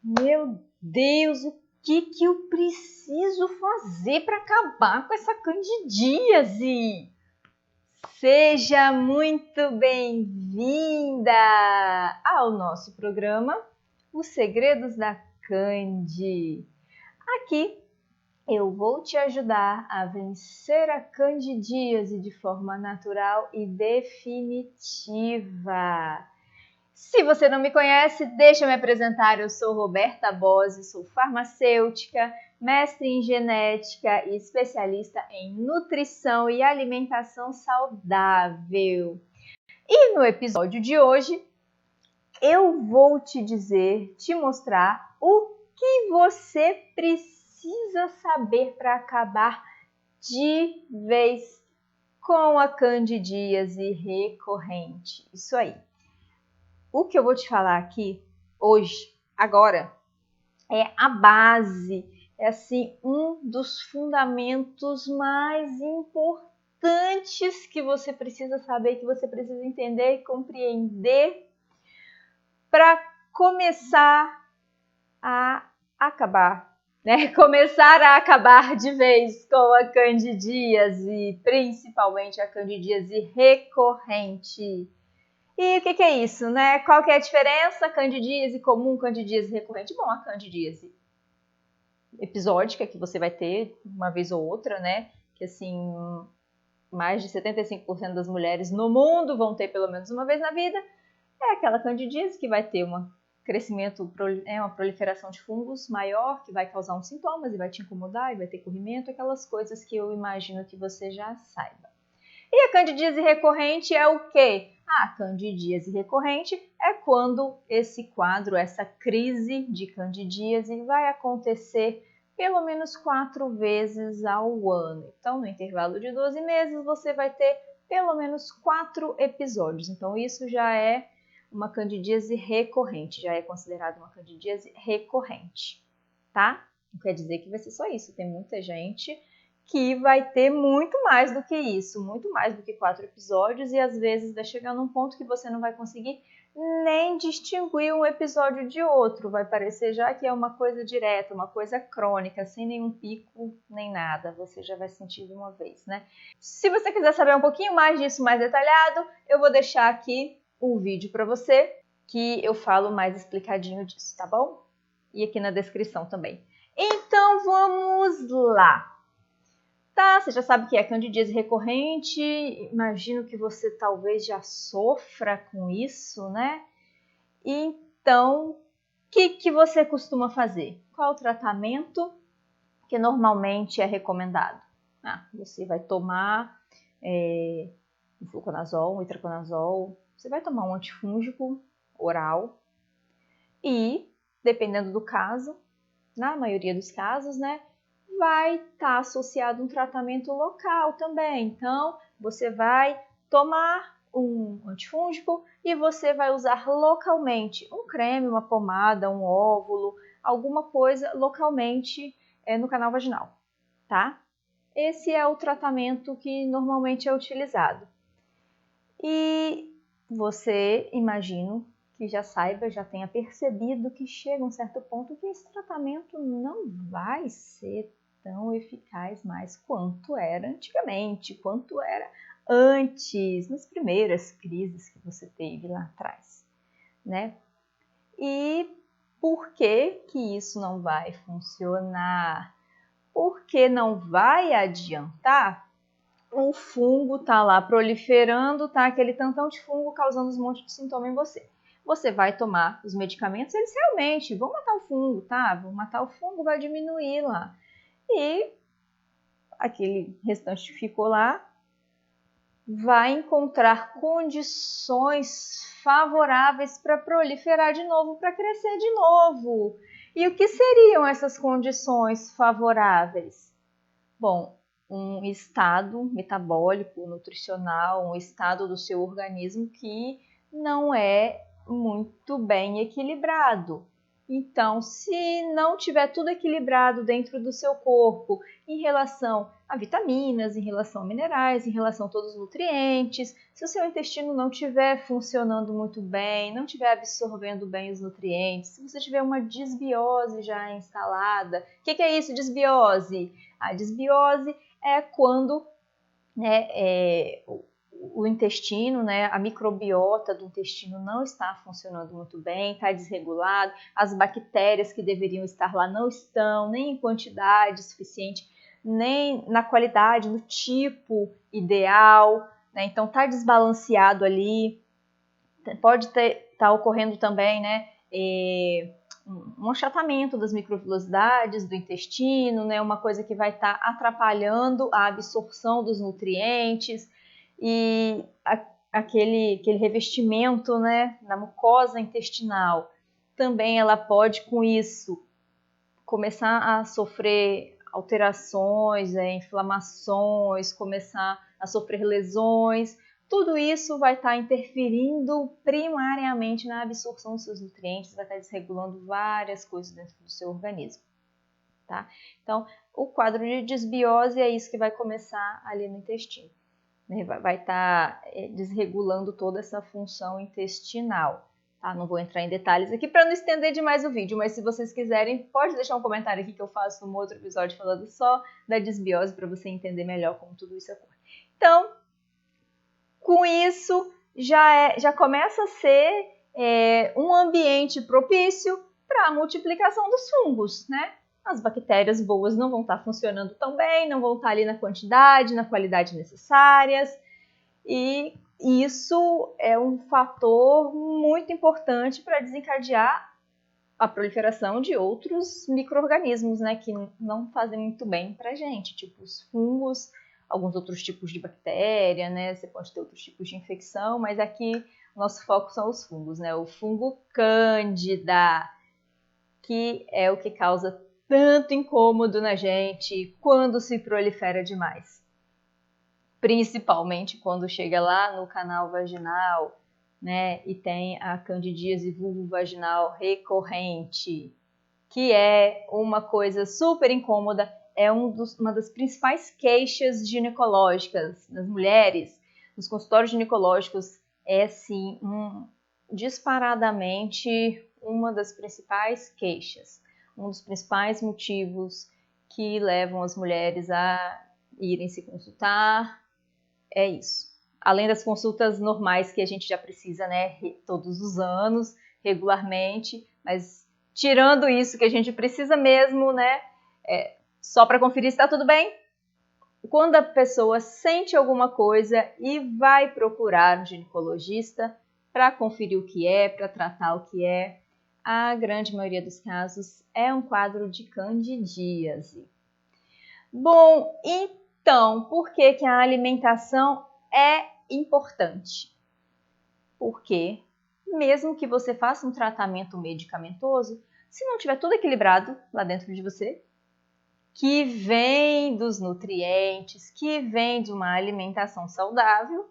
Meu Deus, o que eu preciso fazer para acabar com essa candidíase? Seja muito bem-vinda ao nosso programa Os Segredos da Candi. Aqui eu vou te ajudar a vencer a candidíase de forma natural e definitiva. Se você não me conhece, deixa eu me apresentar. Eu sou Roberta Bose, sou farmacêutica, mestre em genética e especialista em nutrição e alimentação saudável. E no episódio de hoje, eu vou te mostrar o que você precisa saber para acabar de vez com a candidíase recorrente. Isso aí. O que eu vou te falar aqui hoje, agora, é a base, é assim um dos fundamentos mais importantes que você precisa saber, que você precisa entender e compreender para começar a acabar, né? Começar a acabar de vez com a candidíase, principalmente a candidíase recorrente. E o que é isso, né? Qual que é a diferença? Candidíase comum, candidíase recorrente. Bom, a candidíase episódica, que você vai ter uma vez ou outra, né? Que assim, mais de 75% das mulheres no mundo vão ter pelo menos uma vez na vida. É aquela candidíase que vai ter um crescimento, uma proliferação de fungos maior, que vai causar uns sintomas e vai te incomodar e vai ter corrimento, aquelas coisas que eu imagino que você já saiba. E a candidíase recorrente é o quê? A candidíase recorrente é quando esse quadro, essa crise de candidíase vai acontecer pelo menos 4 vezes ao ano. Então, no intervalo de 12 meses, você vai ter pelo menos 4 episódios. Então, isso já é uma candidíase recorrente, já é considerado uma candidíase recorrente, tá? Não quer dizer que vai ser só isso, tem muita gente que vai ter muito mais do que isso, muito mais do que 4 episódios, e às vezes vai chegar num ponto que você não vai conseguir nem distinguir um episódio de outro, vai parecer já que é uma coisa direta, uma coisa crônica, sem nenhum pico nem nada, você já vai sentir de uma vez, né? Se você quiser saber um pouquinho mais disso, mais detalhado, eu vou deixar aqui um vídeo para você, que eu falo mais explicadinho disso, tá bom? E aqui na descrição também. Então vamos lá! Tá, você já sabe que é candidíase recorrente, imagino que você talvez já sofra com isso, né? Então, o que você costuma fazer? Qual o tratamento que normalmente é recomendado? Você vai tomar um fluconazol, um itraconazol, você vai tomar um antifúngico oral e, dependendo do caso, na maioria dos casos, né? Vai estar associado a um tratamento local também. Então, você vai tomar um antifúngico e você vai usar localmente um creme, uma pomada, um óvulo, alguma coisa localmente no canal vaginal, tá? Esse é o tratamento que normalmente é utilizado. E você, imagino, que já saiba, já tenha percebido que chega um certo ponto que esse tratamento não vai ser tão eficaz mais quanto era antigamente, quanto era antes, nas primeiras crises que você teve lá atrás, né? E por que que isso não vai funcionar? Porque não vai adiantar. O fungo tá lá proliferando, tá aquele tantão de fungo causando um monte de sintoma em você. Você vai tomar os medicamentos, eles realmente vão matar o fungo, tá? Vão matar o fungo, vai diminuir lá. E aquele restante que ficou lá vai encontrar condições favoráveis para proliferar de novo, para crescer de novo. E o que seriam essas condições favoráveis? Bom, um estado metabólico, nutricional, um estado do seu organismo que não é muito bem equilibrado. Então, se não tiver tudo equilibrado dentro do seu corpo em relação a vitaminas, em relação a minerais, em relação a todos os nutrientes, se o seu intestino não estiver funcionando muito bem, não estiver absorvendo bem os nutrientes, se você tiver uma desbiose já instalada, o que é isso, desbiose? A desbiose é quando, né, o intestino, né, a microbiota do intestino não está funcionando muito bem, está desregulado, as bactérias que deveriam estar lá não estão, nem em quantidade suficiente, nem na qualidade, no tipo ideal, né? Então está desbalanceado ali, pode estar ocorrendo também, né, um achatamento das microvilosidades do intestino, né, uma coisa que vai estar atrapalhando a absorção dos nutrientes e aquele revestimento, né, na mucosa intestinal. Também ela pode, com isso, começar a sofrer alterações, inflamações, começar a sofrer lesões. Tudo isso vai estar interferindo primariamente na absorção dos seus nutrientes, vai estar desregulando várias coisas dentro do seu organismo. Tá? Então, o quadro de desbiose é isso que vai começar ali no intestino. Vai estar desregulando toda essa função intestinal. Tá? Não vou entrar em detalhes aqui para não estender demais o vídeo, mas se vocês quiserem, pode deixar um comentário aqui que eu faço um outro episódio falando só da desbiose para você entender melhor como tudo isso ocorre. Então, com isso, já começa a ser um ambiente propício para a multiplicação dos fungos, né? As bactérias boas não vão estar funcionando tão bem, não vão estar ali na quantidade, na qualidade necessárias, e isso é um fator muito importante para desencadear a proliferação de outros micro-organismos, né, que não fazem muito bem para a gente, tipo os fungos, alguns outros tipos de bactéria, né, você pode ter outros tipos de infecção, mas aqui o nosso foco são os fungos, né, o fungo Cândida, que é o que causa tanto incômodo na gente quando se prolifera demais. Principalmente quando chega lá no canal vaginal, né, e tem a candidíase vulvovaginal recorrente, que é uma coisa super incômoda, é uma das principais queixas ginecológicas nas mulheres. Nos consultórios ginecológicos é, sim, disparadamente uma das principais queixas, um dos principais motivos que levam as mulheres a irem se consultar, é isso. Além das consultas normais que a gente já precisa, né, todos os anos, regularmente, mas tirando isso que a gente precisa mesmo, né, só para conferir se está tudo bem, quando a pessoa sente alguma coisa e vai procurar um ginecologista para conferir o que é, para tratar o que é, a grande maioria dos casos é um quadro de candidíase. Bom, então, por que a alimentação é importante? Porque mesmo que você faça um tratamento medicamentoso, se não tiver tudo equilibrado lá dentro de você, que vem dos nutrientes, que vem de uma alimentação saudável,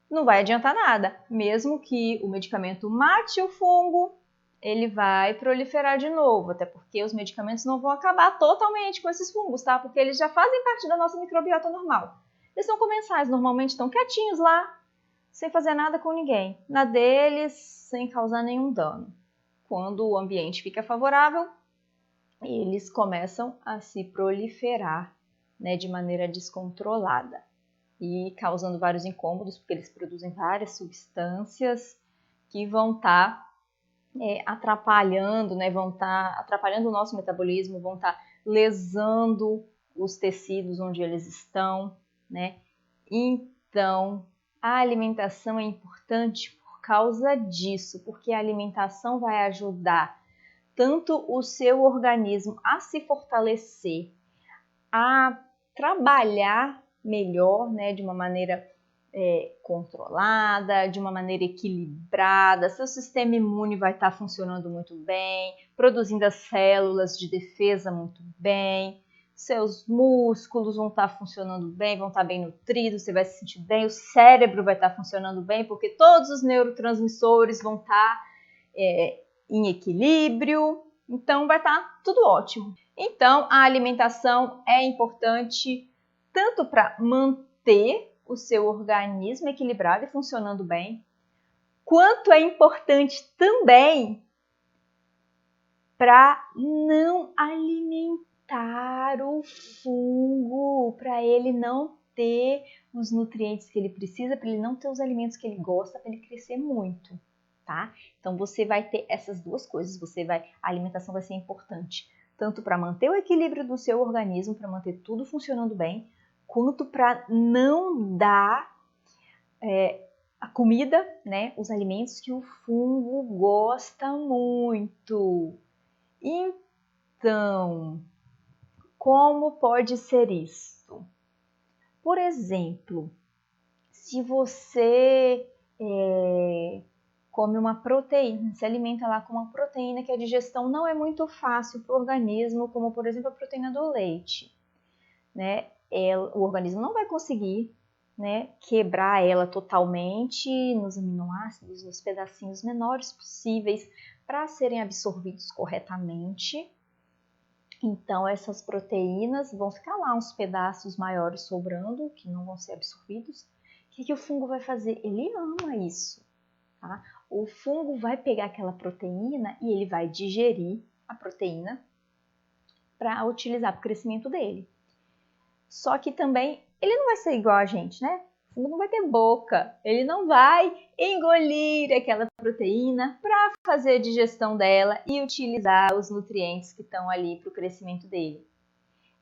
não vai adiantar nada. Mesmo que o medicamento mate o fungo, ele vai proliferar de novo, até porque os medicamentos não vão acabar totalmente com esses fungos, tá? Porque eles já fazem parte da nossa microbiota normal. Eles são comensais, normalmente estão quietinhos lá, sem fazer nada com ninguém, na deles, sem causar nenhum dano. Quando o ambiente fica favorável, eles começam a se proliferar, né, de maneira descontrolada e causando vários incômodos, porque eles produzem várias substâncias que vão estar atrapalhando, né, vão estar atrapalhando o nosso metabolismo, vão estar lesando os tecidos onde eles estão, né? Então, a alimentação é importante por causa disso, porque a alimentação vai ajudar tanto o seu organismo a se fortalecer, a trabalhar melhor, né, de uma maneira controlada, de uma maneira equilibrada, seu sistema imune vai estar funcionando muito bem, produzindo as células de defesa muito bem, seus músculos vão estar funcionando bem, vão estar bem nutridos, você vai se sentir bem, o cérebro vai estar funcionando bem, porque todos os neurotransmissores vão estar em equilíbrio, então vai estar tudo ótimo. Então, a alimentação é importante tanto para manter o seu organismo equilibrado e funcionando bem, quanto é importante também para não alimentar o fungo, para ele não ter os nutrientes que ele precisa, para ele não ter os alimentos que ele gosta, para ele crescer muito, tá? Então você vai ter essas duas coisas, a alimentação vai ser importante, tanto para manter o equilíbrio do seu organismo, para manter tudo funcionando bem, quanto para não dar a comida, né, os alimentos que o fungo gosta muito. Então, como pode ser isso? Por exemplo, se você come uma proteína, se alimenta lá com uma proteína que a digestão não é muito fácil para o organismo, como por exemplo a proteína do leite, né? O organismo não vai conseguir, né, quebrar ela totalmente nos aminoácidos, nos pedacinhos menores possíveis para serem absorvidos corretamente. Então, essas proteínas vão ficar lá uns pedaços maiores sobrando, que não vão ser absorvidos. O que o fungo vai fazer? Ele ama isso, tá? O fungo vai pegar aquela proteína e ele vai digerir a proteína para utilizar para o crescimento dele. Só que também ele não vai ser igual a gente, né? O fungo não vai ter boca, ele não vai engolir aquela proteína para fazer a digestão dela e utilizar os nutrientes que estão ali para o crescimento dele.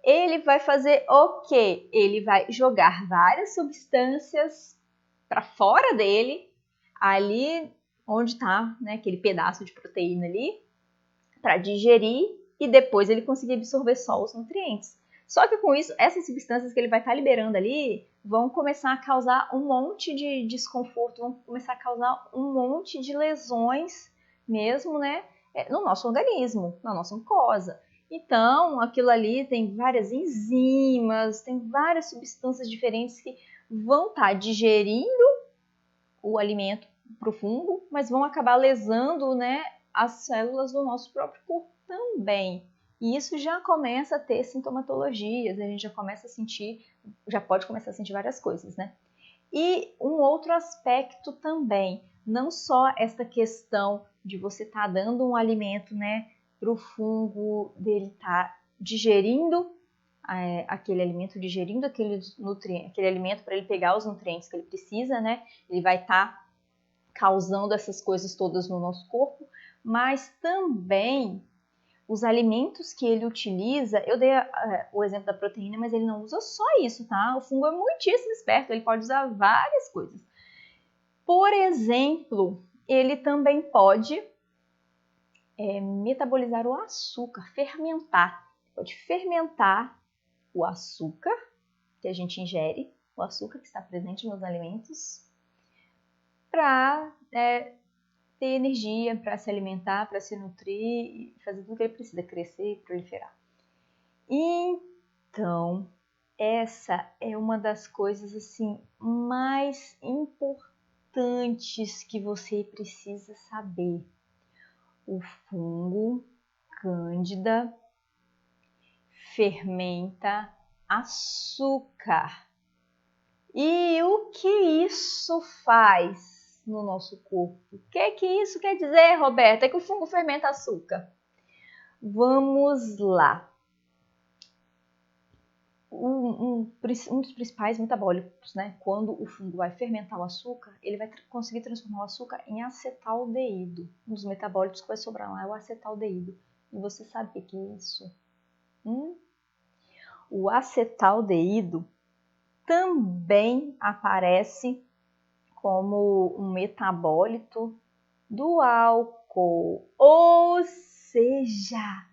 Ele vai fazer o quê? Ele vai jogar várias substâncias para fora dele, ali onde está, né, aquele pedaço de proteína ali, para digerir e depois ele conseguir absorver só os nutrientes. Só que com isso, essas substâncias que ele vai estar liberando ali vão começar a causar um monte de desconforto, vão começar a causar um monte de lesões mesmo, né, no nosso organismo, na nossa mucosa. Então, aquilo ali tem várias enzimas, tem várias substâncias diferentes que vão estar digerindo o alimento para o fungo, mas vão acabar lesando, né, as células do nosso próprio corpo também. E isso já começa a ter sintomatologias, a gente já começa a sentir, já pode começar a sentir várias coisas, né? E um outro aspecto também, não só esta questão de você estar dando um alimento, né, para o fungo dele estar digerindo aquele alimento, digerindo aquele alimento para ele pegar os nutrientes que ele precisa, né? Ele vai estar causando essas coisas todas no nosso corpo, mas também os alimentos que ele utiliza, eu dei o exemplo da proteína, mas ele não usa só isso, tá? O fungo é muitíssimo esperto, ele pode usar várias coisas. Por exemplo, ele também pode metabolizar o açúcar, fermentar. Pode fermentar o açúcar que a gente ingere, o açúcar que está presente nos alimentos, para ter energia, para se alimentar, para se nutrir, fazer tudo que ele precisa, crescer, proliferar. Então, essa é uma das coisas assim mais importantes que você precisa saber. O fungo Cândida fermenta açúcar. E o que isso faz no nosso corpo? O que isso quer dizer, Roberta? É que o fungo fermenta açúcar. Vamos lá. Um dos principais metabólicos, né? Quando o fungo vai fermentar o açúcar, ele vai conseguir transformar o açúcar em acetaldeído. Um dos metabólicos que vai sobrar lá é o acetaldeído. E você sabe o que é isso? O acetaldeído também aparece como um metabólito do álcool. Ou seja,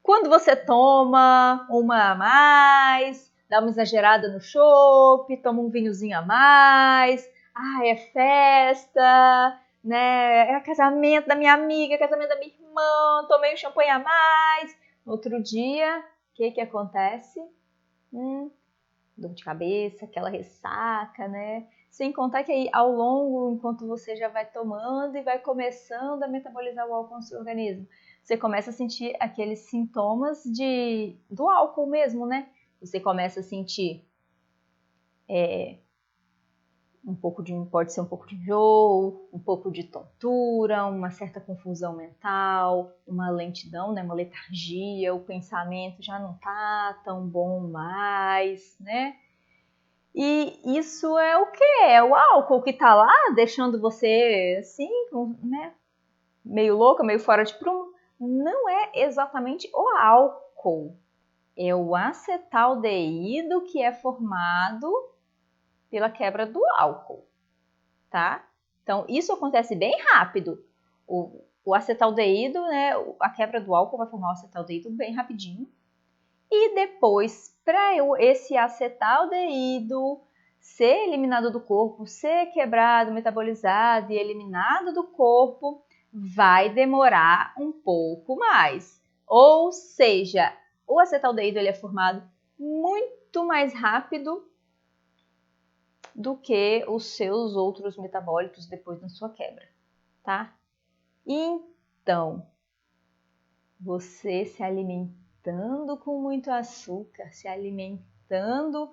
quando você toma uma a mais, dá uma exagerada no chopp, toma um vinhozinho a mais, é festa, né? É casamento da minha amiga, casamento da minha irmã, tomei um champanhe a mais. No outro dia, o que acontece? Dor de cabeça, aquela ressaca, né? Sem contar que aí ao longo, enquanto você já vai tomando e vai começando a metabolizar o álcool no seu organismo, você começa a sentir aqueles sintomas do álcool mesmo, né? Você começa a sentir pode ser um pouco de enjoo, um pouco de tontura, uma certa confusão mental, uma lentidão, né, uma letargia, o pensamento já não tá tão bom mais, né? E isso é o quê? É o álcool que tá lá deixando você assim, né, meio louca, meio fora de prumo. Não é exatamente o álcool, é o acetaldeído que é formado pela quebra do álcool. Tá? Então, isso acontece bem rápido. O acetaldeído, né, a quebra do álcool vai formar o acetaldeído bem rapidinho. E depois, para esse acetaldeído ser eliminado do corpo, ser quebrado, metabolizado e eliminado do corpo, vai demorar um pouco mais. Ou seja, o acetaldeído ele é formado muito mais rápido do que os seus outros metabólitos depois da sua quebra, tá? Então, você se alimentando com muito açúcar, se alimentando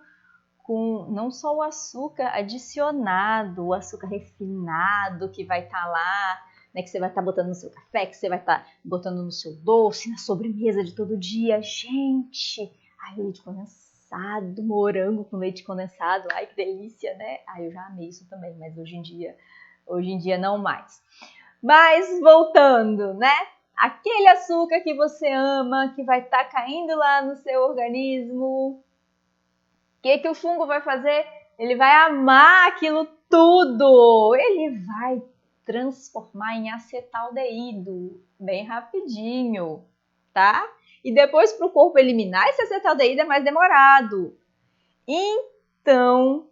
com não só o açúcar adicionado, o açúcar refinado que vai estar lá, né, que você vai estar botando no seu café, que você vai estar botando no seu doce, na sobremesa de todo dia. Gente, ai, leite condensado, morango com leite condensado, ai que delícia, né? Ai, eu já amei isso também, mas hoje em dia não mais. Mas voltando, né? Aquele açúcar que você ama, que vai estar caindo lá no seu organismo, o que o fungo vai fazer? Ele vai amar aquilo tudo. Ele vai transformar em acetaldeído bem rapidinho, tá? E depois para o corpo eliminar esse acetaldeído é mais demorado. Então,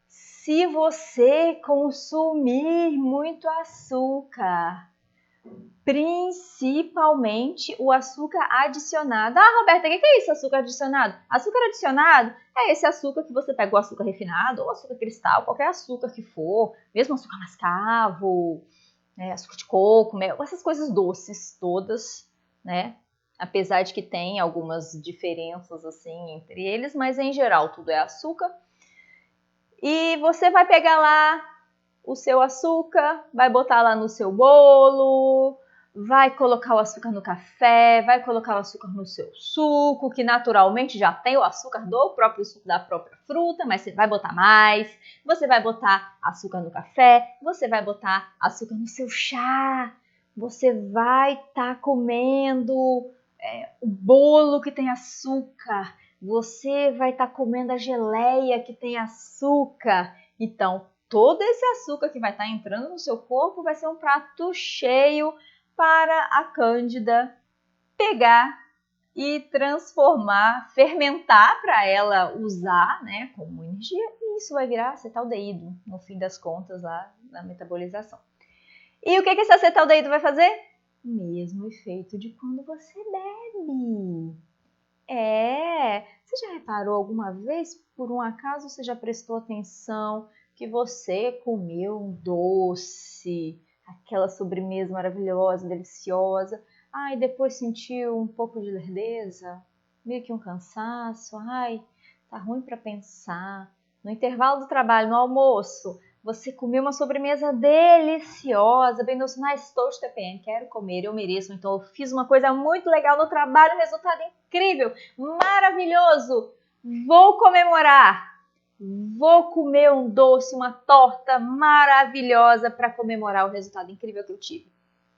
se você consumir muito açúcar, principalmente o açúcar adicionado. Ah, Roberta, o que é isso, açúcar adicionado? Açúcar adicionado é esse açúcar que você pega o açúcar refinado ou açúcar cristal, qualquer açúcar que for, mesmo açúcar mascavo, né, açúcar de coco, mel, essas coisas doces todas, né? Apesar de que tem algumas diferenças assim entre eles, mas em geral tudo é açúcar. E você vai pegar lá o seu açúcar, vai botar lá no seu bolo, vai colocar o açúcar no café, vai colocar o açúcar no seu suco, que naturalmente já tem o açúcar do próprio suco da própria fruta, mas você vai botar mais. Você vai botar açúcar no café, você vai botar açúcar no seu chá, você vai estar comendo o bolo que tem açúcar, você vai estar comendo a geleia que tem açúcar. Então, todo esse açúcar que vai estar entrando no seu corpo vai ser um prato cheio para a Cândida pegar e transformar, fermentar para ela usar, né, como energia, e isso vai virar acetaldeído, no fim das contas, lá na metabolização. E o que esse acetaldeído vai fazer? O mesmo efeito de quando você bebe. Você já reparou alguma vez, por um acaso, você já prestou atenção que você comeu um doce, aquela sobremesa maravilhosa, deliciosa, e depois sentiu um pouco de lerdeza, meio que um cansaço, tá ruim para pensar. No intervalo do trabalho, no almoço, você comeu uma sobremesa deliciosa, bem doce, estou de TPM, quero comer, eu mereço, então eu fiz uma coisa muito legal no trabalho, resultado incrível, maravilhoso, vou comemorar. Vou comer um doce, uma torta maravilhosa para comemorar o resultado incrível que eu tive.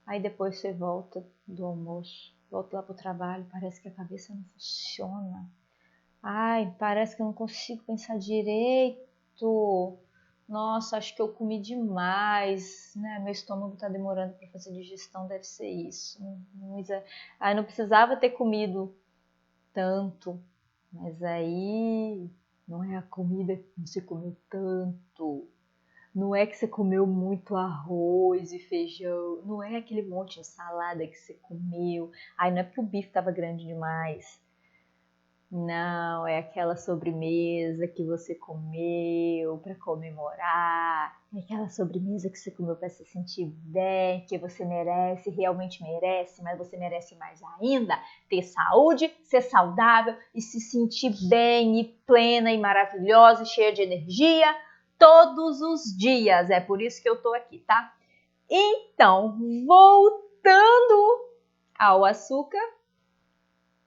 Aí depois você volta do almoço, volta lá pro trabalho, parece que a cabeça não funciona. Parece que eu não consigo pensar direito. Nossa, acho que eu comi demais, né? Meu estômago tá demorando para fazer digestão, deve ser isso. Não precisava ter comido tanto, mas aí não é a comida que você comeu tanto, não é que você comeu muito arroz e feijão, não é aquele monte de salada que você comeu, não é porque o bife estava grande demais, Não, é aquela sobremesa que você comeu para comemorar. É aquela sobremesa que você comeu para se sentir bem, que você merece, realmente merece, mas você merece mais ainda ter saúde, ser saudável e se sentir bem e plena e maravilhosa, e cheia de energia todos os dias. É por isso que eu tô aqui, tá? Então, voltando ao açúcar,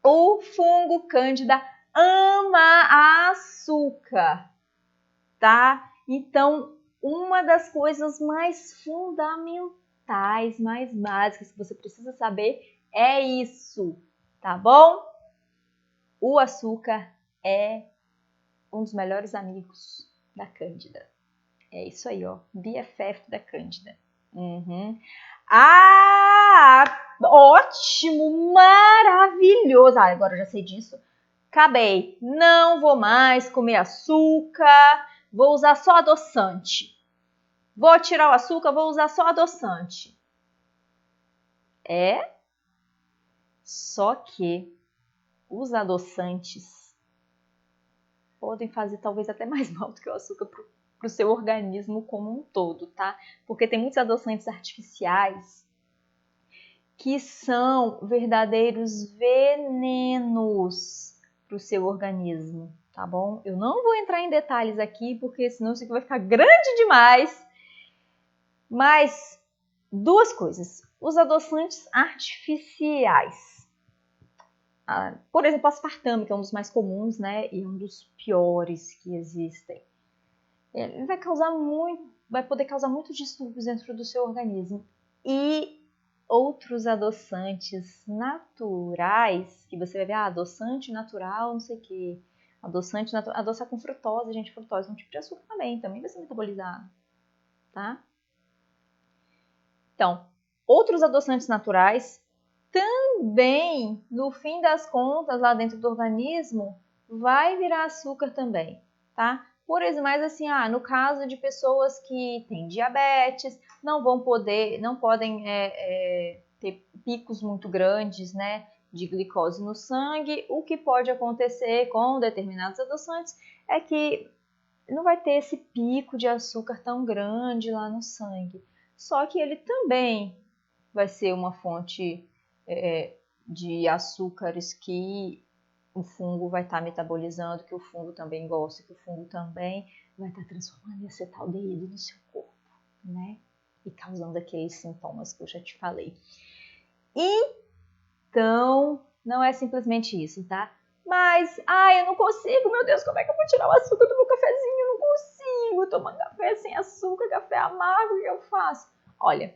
o fungo Cândida ama açúcar, tá? Então, uma das coisas mais fundamentais, mais básicas que você precisa saber é isso, tá bom? O açúcar é um dos melhores amigos da Cândida. É isso aí, ó, BFF da Cândida. Uhum. Ah, ótimo, maravilhoso. Ah, agora eu já sei disso. Acabei. Não vou mais comer açúcar. Vou usar só adoçante. Vou tirar o açúcar, vou usar só adoçante. É? Só que os adoçantes podem fazer talvez até mais mal do que o açúcar para o seu organismo como um todo, tá? Porque tem muitos adoçantes artificiais que são verdadeiros venenos para o seu organismo, tá bom? Eu não vou entrar em detalhes aqui, porque senão isso aqui vai ficar grande demais. Mas duas coisas. Os adoçantes artificiais. Por exemplo, o aspartame, que é um dos mais comuns, né? E um dos piores que existem. Ele vai poder causar muitos distúrbios dentro do seu organismo. E outros adoçantes naturais, que você vai ver, adoçante natural, não sei o que, adoçante natural, adoçar com frutose, gente, frutose é um tipo de açúcar também vai ser metabolizado, tá? Então, outros adoçantes naturais também, no fim das contas, lá dentro do organismo, vai virar açúcar também, tá? Por exemplo, mas assim, no caso de pessoas que têm diabetes, não podem ter picos muito grandes, né, de glicose no sangue. O que pode acontecer com determinados adoçantes é que não vai ter esse pico de açúcar tão grande lá no sangue. Só que ele também vai ser uma fonte de açúcares que o fungo vai estar metabolizando, que o fungo também gosta, que o fungo também vai estar transformando em acetaldeído no seu corpo, né? E causando aqueles sintomas que eu já te falei. Então, não é simplesmente isso, tá? Mas, eu não consigo, meu Deus, como é que eu vou tirar o açúcar do meu cafezinho? Eu não consigo, tomando café sem açúcar, café amargo, o que eu faço? Olha,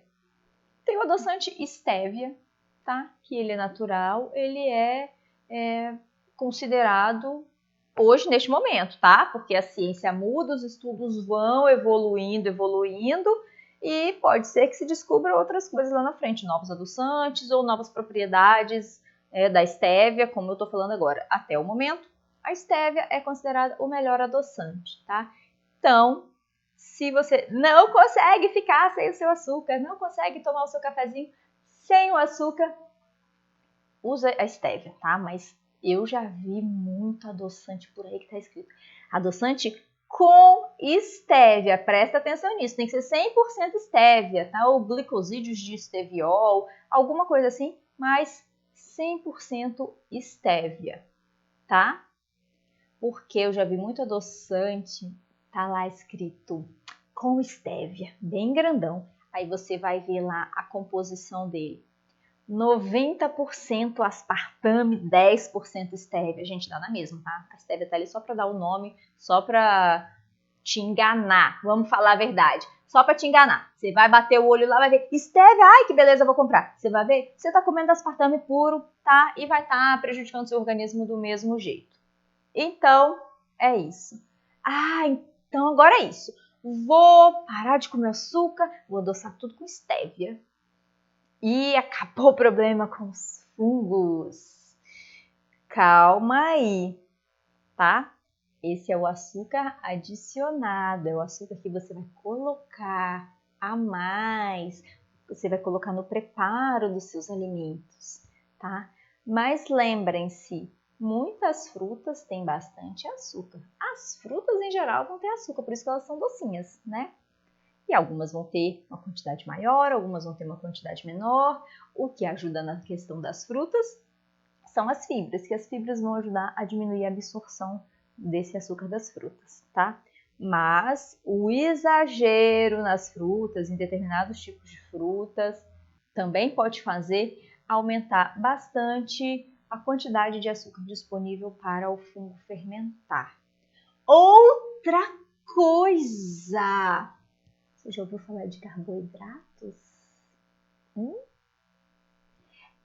tem o adoçante stevia, tá? Que ele é natural, ele é considerado hoje, neste momento, tá? Porque a ciência muda, os estudos vão evoluindo, e pode ser que se descubra outras coisas lá na frente, novos adoçantes ou novas propriedades da estévia, como eu estou falando agora. Até o momento, a estévia é considerada o melhor adoçante, tá? Então, se você não consegue ficar sem o seu açúcar, não consegue tomar o seu cafezinho sem o açúcar, usa a estévia, tá? Mas eu já vi muito adoçante por aí que tá escrito adoçante com estévia. Presta atenção nisso, tem que ser 100% estévia, tá? Ou glicosídeos de esteviol, alguma coisa assim, mas 100% estévia, tá? Porque eu já vi muito adoçante, tá lá escrito com estévia, bem grandão. Aí você vai ver lá a composição dele. 90% aspartame, 10% estévia. Gente, dá na mesma, tá? A estévia tá ali só para dar o nome, só para te enganar. Vamos falar a verdade. Só para te enganar. Você vai bater o olho lá, vai ver estévia, ai que beleza, vou comprar. Você vai ver, você tá comendo aspartame puro, tá? E vai estar prejudicando seu organismo do mesmo jeito. Então, é isso. Então agora é isso. Vou parar de comer açúcar, vou adoçar tudo com estévia. E acabou o problema com os fungos. Calma aí, tá? Esse é o açúcar adicionado, é o açúcar que você vai colocar a mais, você vai colocar no preparo dos seus alimentos, tá? Mas lembrem-se Muitas frutas têm bastante açúcar. As frutas, em geral, vão ter açúcar, por isso que elas são docinhas, né? E algumas vão ter uma quantidade maior, algumas vão ter uma quantidade menor. O que ajuda na questão das frutas são as fibras, que as fibras vão ajudar a diminuir a absorção desse açúcar das frutas, tá? Mas o exagero nas frutas, em determinados tipos de frutas, também pode fazer aumentar bastante a quantidade de açúcar disponível para o fungo fermentar. Outra coisa! Você já ouviu falar de carboidratos?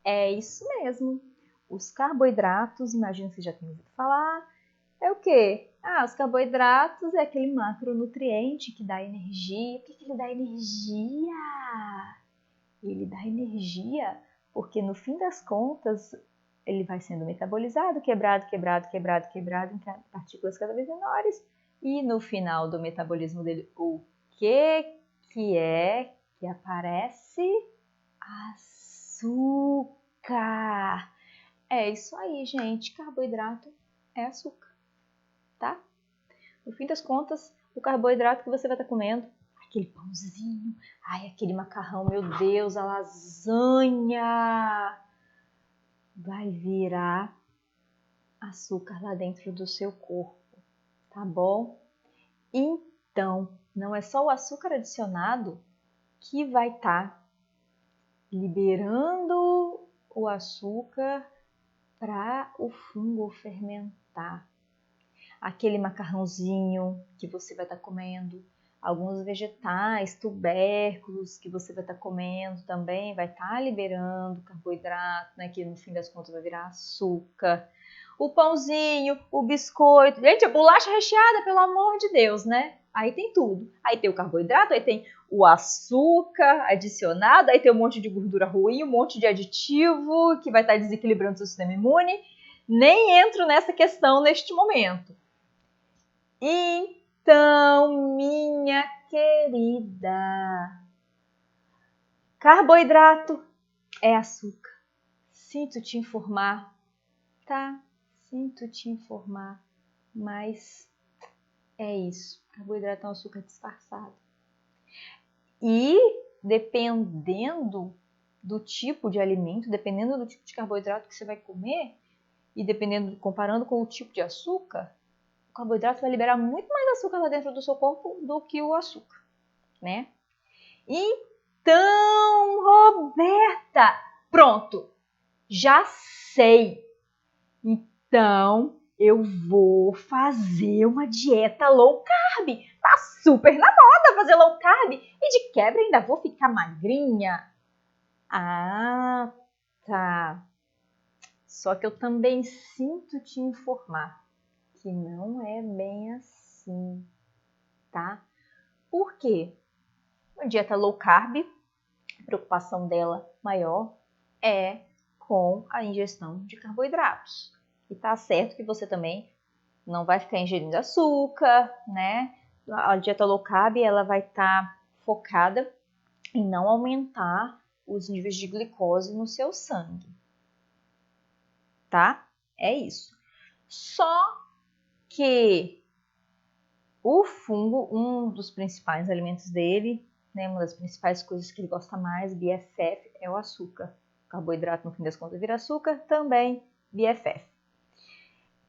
É isso mesmo. Os carboidratos, imagino que você já tenha ouvido falar, é o quê? Os carboidratos é aquele macronutriente que dá energia. Por que ele dá energia? Ele dá energia porque, no fim das contas, ele vai sendo metabolizado, quebrado em partículas cada vez menores. E no final do metabolismo dele, o que é que aparece? Açúcar. É isso aí, gente. Carboidrato é açúcar, tá? No fim das contas, o carboidrato que você vai estar comendo, aquele pãozinho, aquele macarrão, meu Deus, a lasanha, vai virar açúcar lá dentro do seu corpo, tá bom? Então, não é só o açúcar adicionado que vai estar liberando o açúcar para o fungo fermentar. Aquele macarrãozinho que você vai estar comendo, alguns vegetais, tubérculos que você vai estar comendo também vai estar liberando carboidrato, né, que no fim das contas vai virar açúcar. O pãozinho, o biscoito, gente, a bolacha recheada, pelo amor de Deus, né? Aí tem tudo. Aí tem o carboidrato, aí tem o açúcar adicionado, aí tem um monte de gordura ruim, um monte de aditivo que vai estar desequilibrando o seu sistema imune. Nem entro nessa questão neste momento. Então, minha querida, carboidrato é açúcar. Sinto te informar, tá? Sinto te informar, mas é isso. Carboidrato é um açúcar disfarçado. E dependendo do tipo de alimento, dependendo do tipo de carboidrato que você vai comer, e comparando com o tipo de açúcar, o carboidrato vai liberar muito mais açúcar lá dentro do seu corpo do que o açúcar, né? Então, Roberta, pronto, já sei. Então, eu vou fazer uma dieta low carb. Tá super na moda fazer low carb. E de quebra ainda vou ficar magrinha. Ah, tá. Só que eu também sinto te informar que não é bem assim, tá? Por quê? A dieta low carb, a preocupação dela maior é com a ingestão de carboidratos. E tá certo que você também não vai ficar ingerindo açúcar, né? A dieta low carb, ela vai estar focada em não aumentar os níveis de glicose no seu sangue, tá? É isso. Só que o fungo, um dos principais alimentos dele, né, uma das principais coisas que ele gosta mais, BFF, é o açúcar. O carboidrato, no fim das contas, vira açúcar, também BFF.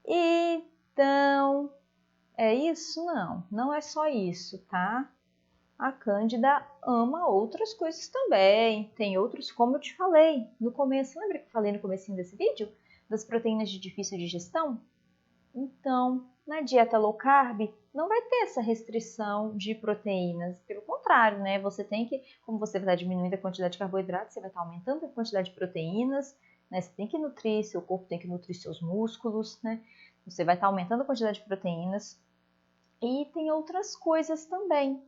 Então, é isso? Não, não é só isso, tá? A Cândida ama outras coisas também. Tem outros, como eu te falei no começo. Lembra que eu falei no comecinho desse vídeo? Das proteínas de difícil digestão? Então, na dieta low carb, não vai ter essa restrição de proteínas. Pelo contrário, né? Você tem que, como você vai estar diminuindo a quantidade de carboidratos, você vai estar aumentando a quantidade de proteínas, né? Você tem que nutrir, seu corpo tem que nutrir seus músculos, né? Você vai estar aumentando a quantidade de proteínas. E tem outras coisas também.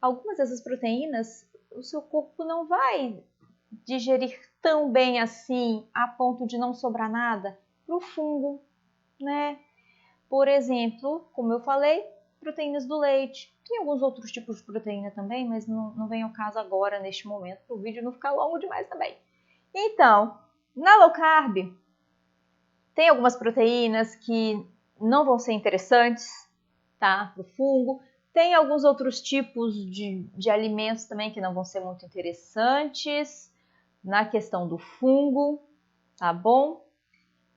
Algumas dessas proteínas, o seu corpo não vai digerir tão bem assim, a ponto de não sobrar nada para o fungo, né? Por exemplo, como eu falei, proteínas do leite. Tem alguns outros tipos de proteína também, mas não vem ao caso agora, neste momento, para o vídeo não ficar longo demais também. Então, na low carb, Tem algumas proteínas que não vão ser interessantes, tá, para o fungo. Tem alguns outros tipos de alimentos também que não vão ser muito interessantes na questão do fungo, tá bom?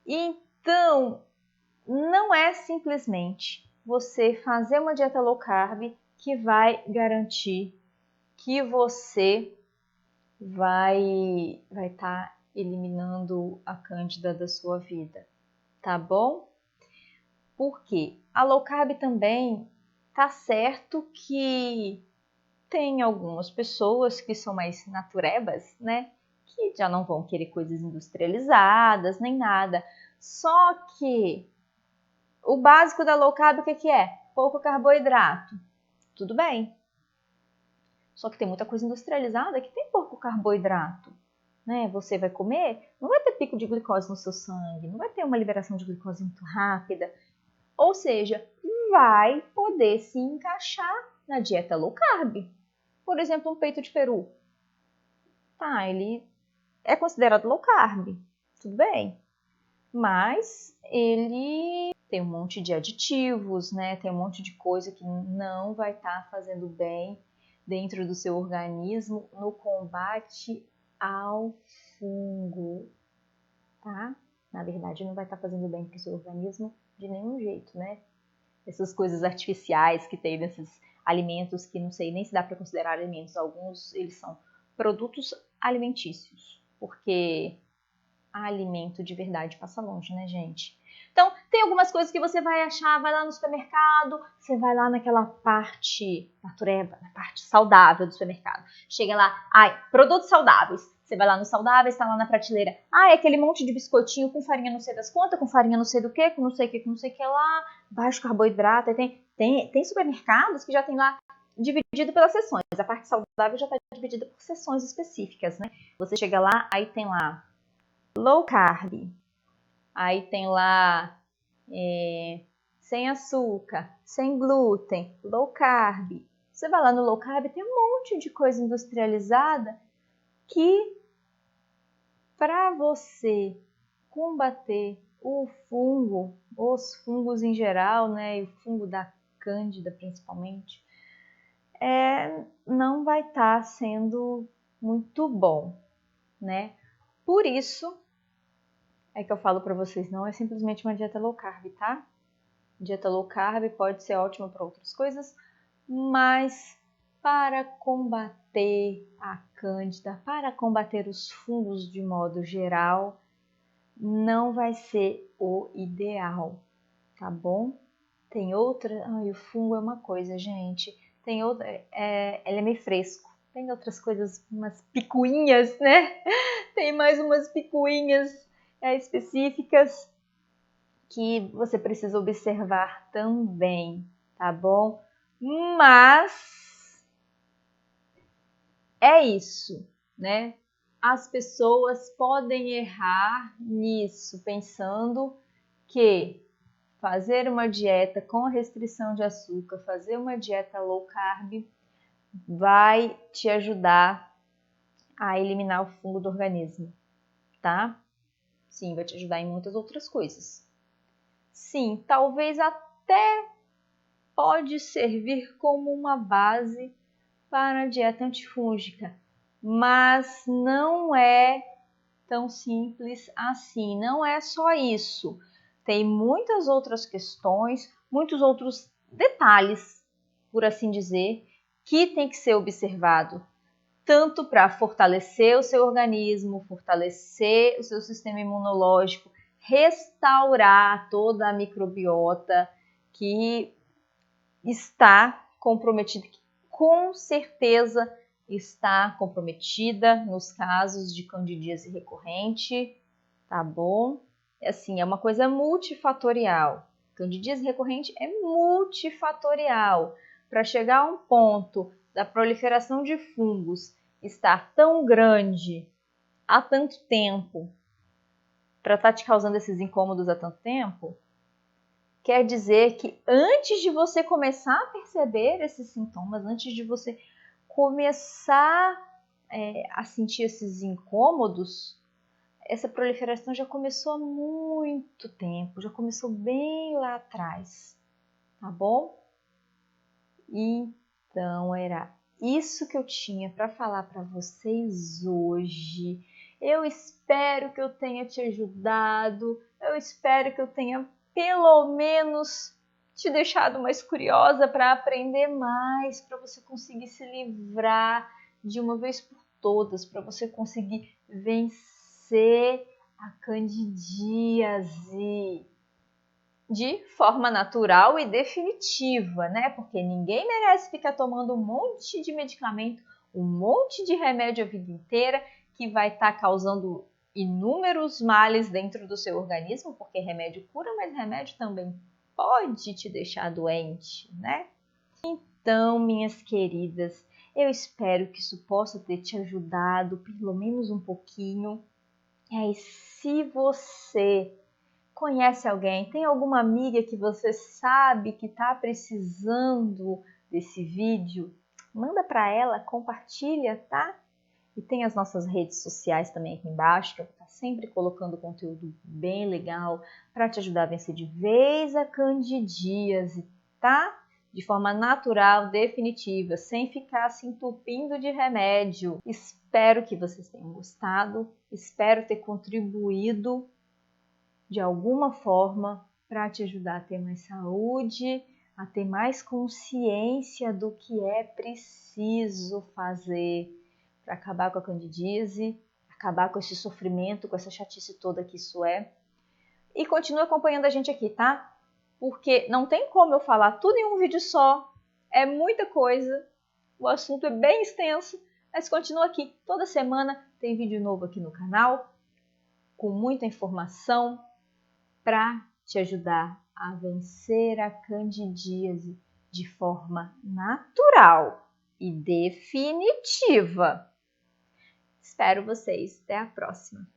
Então, não é simplesmente você fazer uma dieta low carb que vai garantir que você vai estar eliminando a cândida da sua vida, tá bom? Porque a low carb também tá certo que tem algumas pessoas que são mais naturebas, né? Que já não vão querer coisas industrializadas nem nada. Só que o básico da low carb o que é? Pouco carboidrato. Tudo bem. Só que tem muita coisa industrializada que tem pouco carboidrato. Né? Você vai comer, não vai ter pico de glicose no seu sangue, não vai ter uma liberação de glicose muito rápida. Ou seja, vai poder se encaixar na dieta low carb. Por exemplo, um peito de peru. Tá, ele é considerado low carb, tudo bem. Mas ele tem um monte de aditivos, né? Tem um monte de coisa que não vai estar fazendo bem dentro do seu organismo no combate ao fungo, tá? Na verdade, não vai estar fazendo bem para o seu organismo de nenhum jeito, né? Essas coisas artificiais que tem nesses alimentos que não sei nem se dá para considerar alimentos. Alguns, eles são produtos alimentícios, porque alimento de verdade passa longe, né, gente? Então, tem algumas coisas que você vai achar, vai lá no supermercado, você vai lá naquela parte natureba, na parte saudável do supermercado. Chega lá, produtos saudáveis. Você vai lá nos saudáveis, tá lá na prateleira. É aquele monte de biscoitinho com farinha não sei das quantas, com farinha não sei do que, com não sei o que, com não sei o que lá, baixo carboidrato. Tem supermercados que já tem lá dividido pelas seções. A parte saudável já está dividida por seções específicas, né? Você chega lá, aí tem lá low carb, aí tem lá sem açúcar, sem glúten, low carb. Você vai lá no low carb, tem um monte de coisa industrializada que para você combater o fungo, os fungos em geral, né, e o fungo da cândida principalmente, não vai estar sendo muito bom, né? Por isso é que eu falo para vocês, não é simplesmente uma dieta low carb, tá? Dieta low carb pode ser ótima para outras coisas, mas para combater a cândida, para combater os fungos de modo geral, não vai ser o ideal, tá bom? Tem outra... o fungo é uma coisa, gente. Tem outra... ele é meio fresco. Tem outras coisas, umas picuinhas, né? Tem mais umas picuinhas específicas que você precisa observar também, tá bom? Mas é isso, né? As pessoas podem errar nisso, pensando que fazer uma dieta com restrição de açúcar, fazer uma dieta low carb, vai te ajudar a eliminar o fungo do organismo, tá? Sim, vai te ajudar em muitas outras coisas. Sim, talvez até pode servir como uma base para a dieta antifúngica, mas não é tão simples assim, não é só isso. Tem muitas outras questões, muitos outros detalhes, por assim dizer, que tem que ser observado, tanto para fortalecer o seu organismo, fortalecer o seu sistema imunológico, restaurar toda a microbiota que está comprometida, que com certeza está comprometida nos casos de candidíase recorrente, tá bom? Assim, é uma coisa multifatorial. Candidíase recorrente é multifatorial. Para chegar a um ponto da proliferação de fungos estar tão grande há tanto tempo, para estar te causando esses incômodos há tanto tempo, quer dizer que antes de você começar a perceber esses sintomas, antes de você começar a sentir esses incômodos, essa proliferação já começou há muito tempo, já começou bem lá atrás, tá bom? Então, era isso que eu tinha para falar para vocês hoje. Eu espero que eu tenha te ajudado, eu espero que eu tenha pelo menos te deixado mais curiosa para aprender mais, para você conseguir se livrar de uma vez por todas, para você conseguir vencer a candidíase de forma natural e definitiva, né? Porque ninguém merece ficar tomando um monte de medicamento, um monte de remédio a vida inteira, que vai estar causando inúmeros males dentro do seu organismo, porque remédio cura, mas remédio também pode te deixar doente, né? Então, minhas queridas, eu espero que isso possa ter te ajudado, pelo menos um pouquinho. E se você conhece alguém, tem alguma amiga que você sabe que está precisando desse vídeo, manda para ela, compartilha, tá? E tem as nossas redes sociais também aqui embaixo, que eu vou estar sempre colocando conteúdo bem legal para te ajudar a vencer de vez a candidíase, tá? De forma natural, definitiva, sem ficar se entupindo de remédio. Espero que vocês tenham gostado, espero ter contribuído de alguma forma para te ajudar a ter mais saúde, a ter mais consciência do que é preciso fazer para acabar com a candidíase, acabar com esse sofrimento, com essa chatice toda que isso é. E continua acompanhando a gente aqui, tá? Porque não tem como eu falar tudo em um vídeo só, é muita coisa, o assunto é bem extenso, mas continua aqui. Toda semana tem vídeo novo aqui no canal, com muita informação, para te ajudar a vencer a candidíase de forma natural e definitiva. Espero vocês. Até a próxima!